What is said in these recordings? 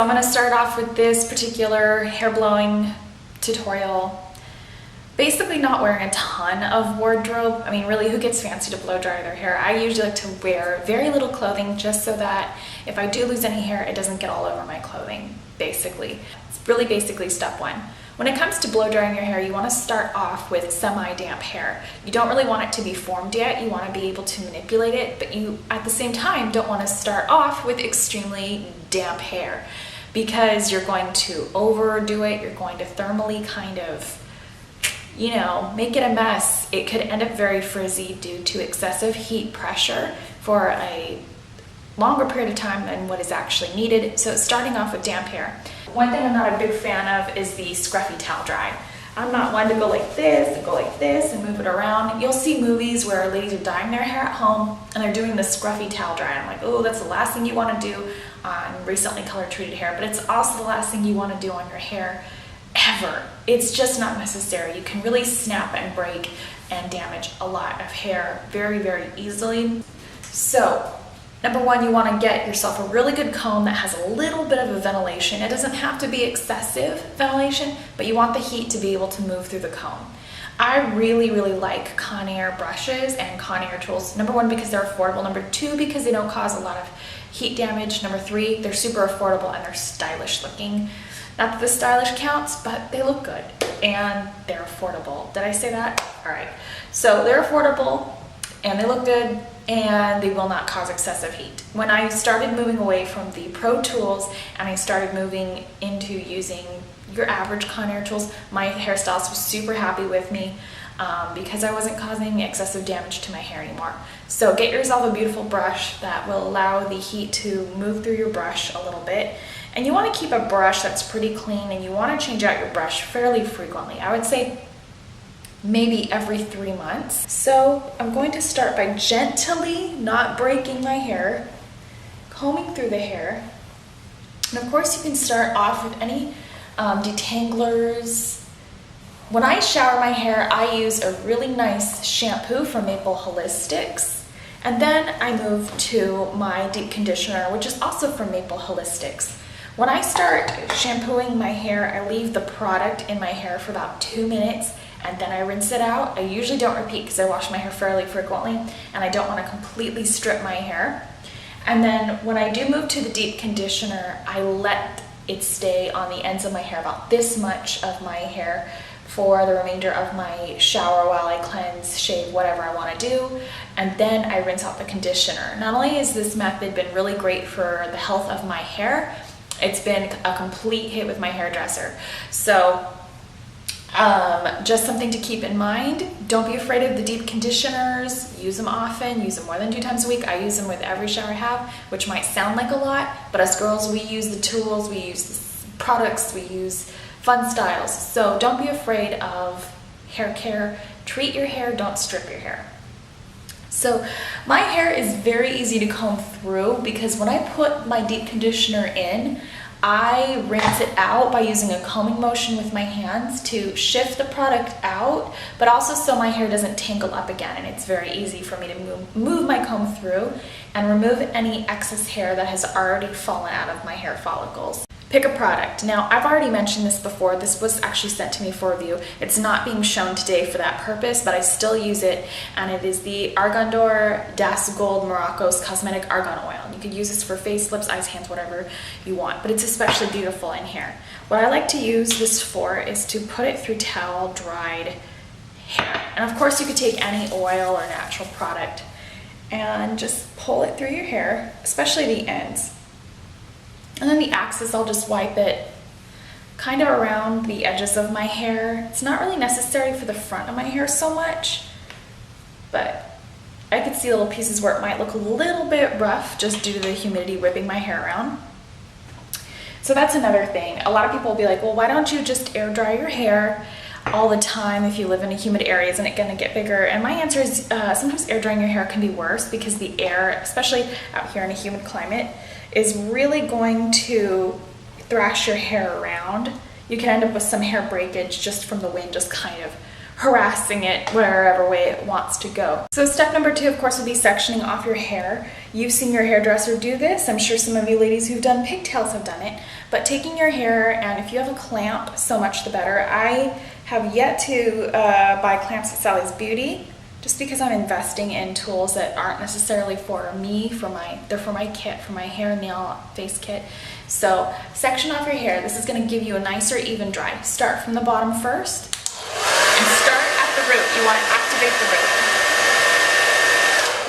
I'm going to start off with this particular hair blowing tutorial. Basically not wearing a ton of wardrobe. I mean, really, who gets fancy to blow dry their hair? I usually like to wear very little clothing just so that if I do lose any hair, it doesn't get all over my clothing, basically. It's really basically step one. When it comes to blow drying your hair, you want to start off with semi-damp hair. You don't really want it to be formed yet. You want to be able to manipulate it, but you, at the same time, don't want to start off with extremely damp hair because you're going to overdo it. You're going to thermally kind of, you know, make it a mess. It could end up very frizzy due to excessive heat pressure for a longer period of time than what is actually needed. So starting off with damp hair. One thing I'm not a big fan of is the scruffy towel dry. I'm not one to go like this and go like this and move it around. You'll see movies where ladies are dyeing their hair at home and they're doing the scruffy towel dry. I'm like, oh, that's the last thing you want to do on recently color treated hair, but it's also the last thing you want to do on your hair ever. It's just not necessary. You can really snap and break and damage a lot of hair very, very easily. So, number one, you want to get yourself a really good comb that has a little bit of a ventilation. It doesn't have to be excessive ventilation, but you want the heat to be able to move through the comb. I really, really like Conair brushes and Conair tools. Number one, because they're affordable. Number two, because they don't cause a lot of heat damage. Number three, they're super affordable and they're stylish looking. Not that the stylish counts, but they look good and they're affordable. Did I say that? All right. So they're affordable and they look good and they will not cause excessive heat. When I started moving away from the Pro tools and I started moving into using your average Conair tools, my hairstylist was super happy with me because I wasn't causing excessive damage to my hair anymore. So get yourself a beautiful brush that will allow the heat to move through your brush a little bit. And you want to keep a brush that's pretty clean and you want to change out your brush fairly frequently. I would say maybe every 3 months. So I'm going to start by gently, not breaking my hair, combing through the hair. And of course you can start off with any detanglers. When I shower my hair, I use a really nice shampoo from Maple Holistics. And then I move to my deep conditioner, which is also from Maple Holistics. When I start shampooing my hair, I leave the product in my hair for about 2 minutes and then I rinse it out. I usually don't repeat because I wash my hair fairly frequently and I don't want to completely strip my hair. And then when I do move to the deep conditioner, I let it stay on the ends of my hair, about this much of my hair, for the remainder of my shower while I cleanse, shave, whatever I want to do. And then I rinse out the conditioner. Not only has this method been really great for the health of my hair, it's been a complete hit with my hairdresser. So just something to keep in mind. Don't be afraid of the deep conditioners. Use them often. Use them more than 2 times a week. I use them with every shower I have, which might sound like a lot, but us girls, we use the tools, we use the products, we use fun styles. So don't be afraid of hair care. Treat your hair, don't strip your hair. So my hair is very easy to comb through because when I put my deep conditioner in, I rinse it out by using a combing motion with my hands to shift the product out, but also so my hair doesn't tangle up again, and it's very easy for me to move my comb through and remove any excess hair that has already fallen out of my hair follicles. Pick a product. Now, I've already mentioned this before. This was actually sent to me for review. It's not being shown today for that purpose, but I still use it, and it is the Argan d'Or Das Gold Morocco's Cosmetic Argan Oil. You could use this for face, lips, eyes, hands, whatever you want, but it's especially beautiful in hair. What I like to use this for is to put it through towel dried hair. And of course, you could take any oil or natural product and just pull it through your hair, especially the ends. And then the axis, I'll just wipe it kind of around the edges of my hair. It's not really necessary for the front of my hair so much, but I could see little pieces where it might look a little bit rough just due to the humidity whipping my hair around. So that's another thing. A lot of people will be like, well, why don't you just air dry your hair all the time if you live in a humid area? Isn't it going to get bigger? And my answer is sometimes air drying your hair can be worse because the air, especially out here in a humid climate, is really going to thrash your hair around. You can end up with some hair breakage just from the wind just kind of harassing it wherever way it wants to go. So step number 2, of course, would be sectioning off your hair. You've seen your hairdresser do this. I'm sure some of you ladies who've done pigtails have done it. But taking your hair, and if you have a clamp, so much the better. I have yet to buy clamps at Sally's Beauty, just because I'm investing in tools that aren't necessarily for me, they're for my kit, for my hair, nail, face kit. So section off your hair. This is going to give you a nicer even dry. Start from the bottom first and start at the root. You want to activate the root.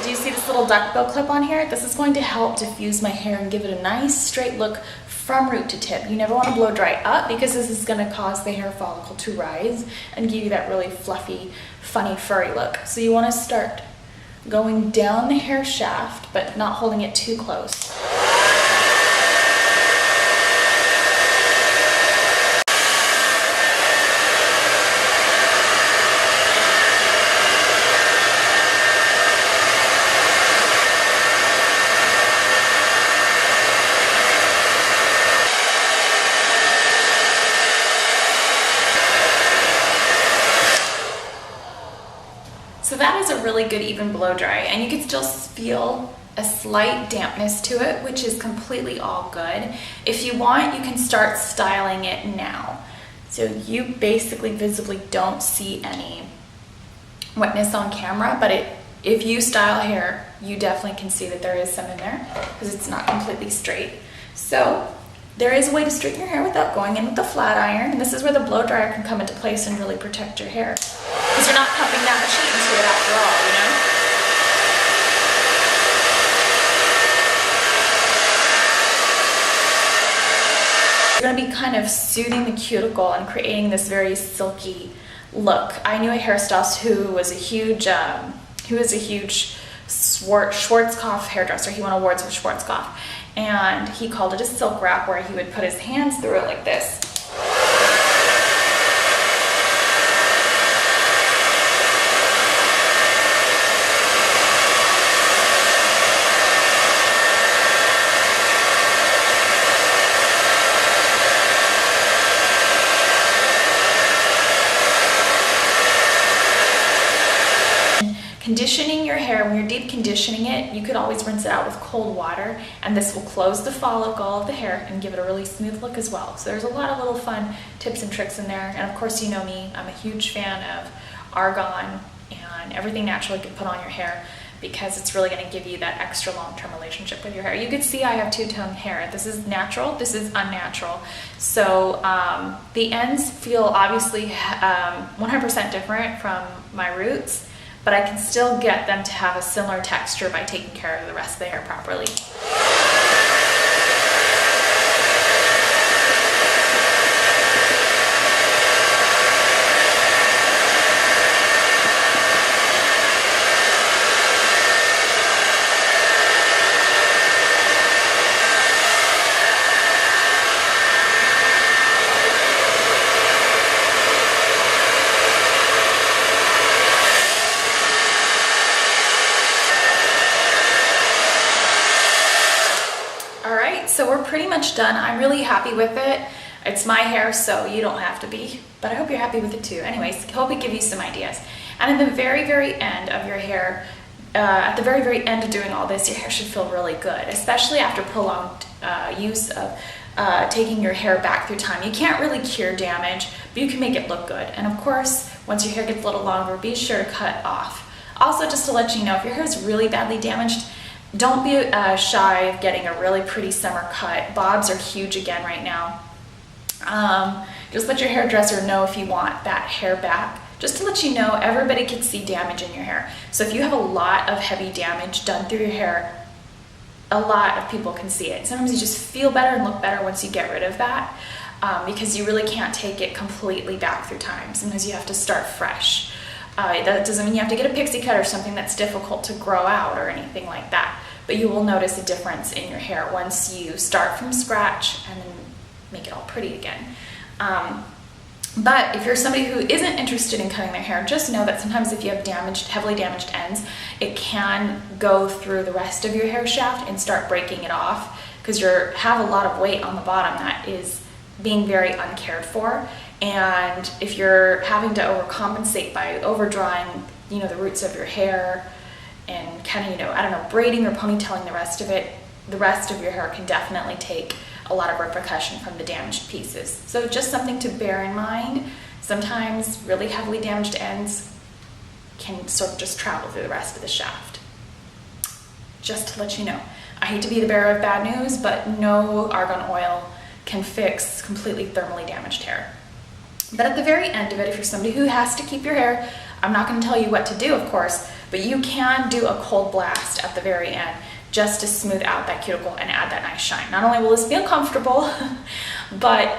Do you see this little duckbill clip on here? This is going to help diffuse my hair and give it a nice straight look from root to tip. You never want to blow dry up, because this is going to cause the hair follicle to rise and give you that really fluffy, funny, furry look. So you want to start going down the hair shaft, but not holding it too close. So that is a really good even blow dry, and you can still feel a slight dampness to it, which is completely all good. If you want, you can start styling it now. So you basically visibly don't see any wetness on camera, but if you style hair, you definitely can see that there is some in there, because it's not completely straight. So there is a way to straighten your hair without going in with the flat iron, and this is where the blow dryer can come into place and really protect your hair, because you're not pumping that much heat into it after all, you know? You're going to be kind of soothing the cuticle and creating this very silky look. I knew a hairstylist who was a huge Schwarzkopf hairdresser. He won awards for Schwarzkopf, and he called it a silk wrap, where he would put his hands through it like this. Conditioning your hair, when you're deep conditioning it, you could always rinse it out with cold water, and this will close the follicle of the hair and give it a really smooth look as well. So there's a lot of little fun tips and tricks in there. And of course, you know me, I'm a huge fan of argan and everything natural you can put on your hair, because it's really going to give you that extra long-term relationship with your hair. You can see I have two-tone hair. This is natural, this is unnatural. So the ends feel obviously 100% different from my roots, but I can still get them to have a similar texture by taking care of the rest of the hair properly. So we're pretty much done. I'm really happy with it. It's my hair, so you don't have to be, but I hope you're happy with it too. Anyways, hope it gives you some ideas. And at the very, very end of your hair, at the very, very end of doing all this, your hair should feel really good, especially after prolonged use of taking your hair back through time. You can't really cure damage, but you can make it look good. And of course, once your hair gets a little longer, be sure to cut off. Also, just to let you know, if your hair is really badly damaged, don't be shy of getting a really pretty summer cut. Bobs are huge again right now. Just let your hairdresser know if you want that hair back. Just to let you know, everybody can see damage in your hair. So if you have a lot of heavy damage done through your hair, a lot of people can see it. Sometimes you just feel better and look better once you get rid of that, because you really can't take it completely back through time. Sometimes you have to start fresh. That doesn't mean you have to get a pixie cut or something that's difficult to grow out or anything like that, but you will notice a difference in your hair once you start from scratch and then make it all pretty again. But if you're somebody who isn't interested in cutting their hair, just know that sometimes if you have heavily damaged ends, it can go through the rest of your hair shaft and start breaking it off, because you have a lot of weight on the bottom that is being very uncared for. And if you're having to overcompensate by over drying, the roots of your hair and kind of, I don't know, braiding or ponytailing the rest of it, the rest of your hair can definitely take a lot of repercussion from the damaged pieces. So just something to bear in mind. Sometimes really heavily damaged ends can sort of just travel through the rest of the shaft. Just to let you know. I hate to be the bearer of bad news, but no argan oil can fix completely thermally damaged hair. But at the very end of it, if you're somebody who has to keep your hair, I'm not going to tell you what to do, of course, but you can do a cold blast at the very end just to smooth out that cuticle and add that nice shine. Not only will this feel comfortable, but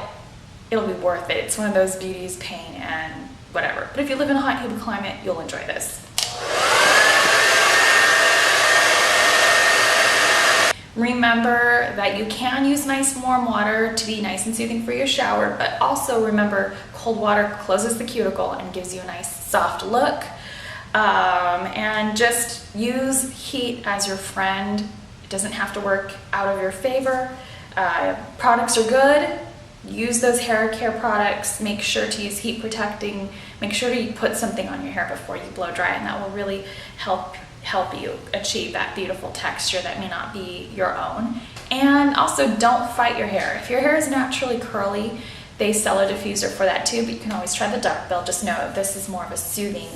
it'll be worth it. It's one of those beauties, pain, and whatever. But if you live in a hot, humid climate, you'll enjoy this. Remember that you can use nice warm water to be nice and soothing for your shower, but also remember cold water closes the cuticle and gives you a nice soft look. And just use heat as your friend. It doesn't have to work out of your favor. Products are good. Use those hair care products. Make sure to use heat protecting. Make sure to put something on your hair before you blow dry, and that will really help you achieve that beautiful texture that may not be your own. And also, don't fight your hair. If your hair is naturally curly, they sell a diffuser for that too, but you can always try the duck bill. Just know this is more of a soothing,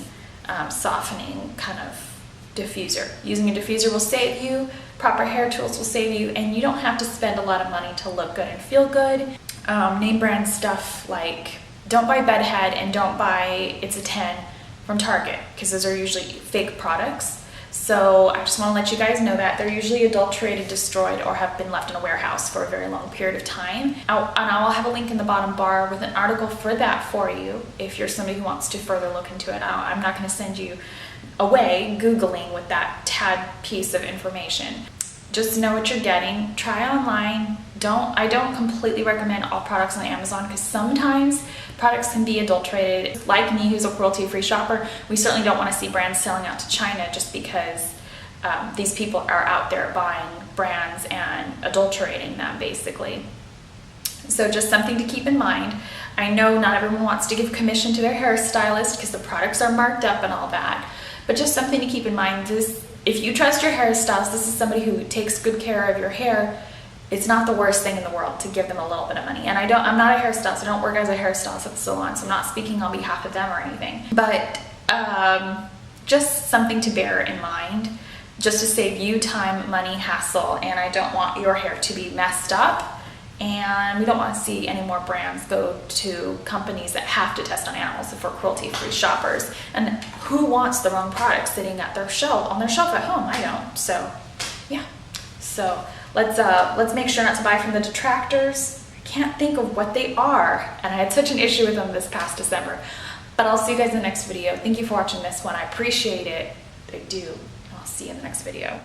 softening kind of diffuser. Using a diffuser will save you, proper hair tools will save you, and you don't have to spend a lot of money to look good and feel good. Name brand stuff like, don't buy Bedhead and don't buy It's a 10 from Target, because those are usually fake products. So I just want to let you guys know that they're usually adulterated, destroyed, or have been left in a warehouse for a very long period of time. And I'll have a link in the bottom bar with an article for that for you if you're somebody who wants to further look into it. I'm not going to send you away Googling with that tad piece of information. Just know what you're getting. Try online. I don't completely recommend all products on Amazon, because sometimes products can be adulterated. Like me, who's a cruelty-free shopper, we certainly don't want to see brands selling out to China just because these people are out there buying brands and adulterating them, basically. So just something to keep in mind. I know not everyone wants to give commission to their hairstylist because the products are marked up and all that, but just something to keep in mind. If you trust your hairstylist, this is somebody who takes good care of your hair. It's not the worst thing in the world to give them a little bit of money. And I'm not a hairstylist. I don't work as a hairstylist at the salon, so I'm not speaking on behalf of them or anything. But just something to bear in mind, just to save you time, money, hassle, and I don't want your hair to be messed up. And we don't want to see any more brands go to companies that have to test on animals for cruelty-free shoppers. And who wants the wrong product sitting at their shelf, on their shelf at home? I don't. So, yeah. So let's make sure not to buy from the detractors. I can't think of what they are, and I had such an issue with them this past December. But I'll see you guys in the next video. Thank you for watching this one. I appreciate it. I do. I'll see you in the next video.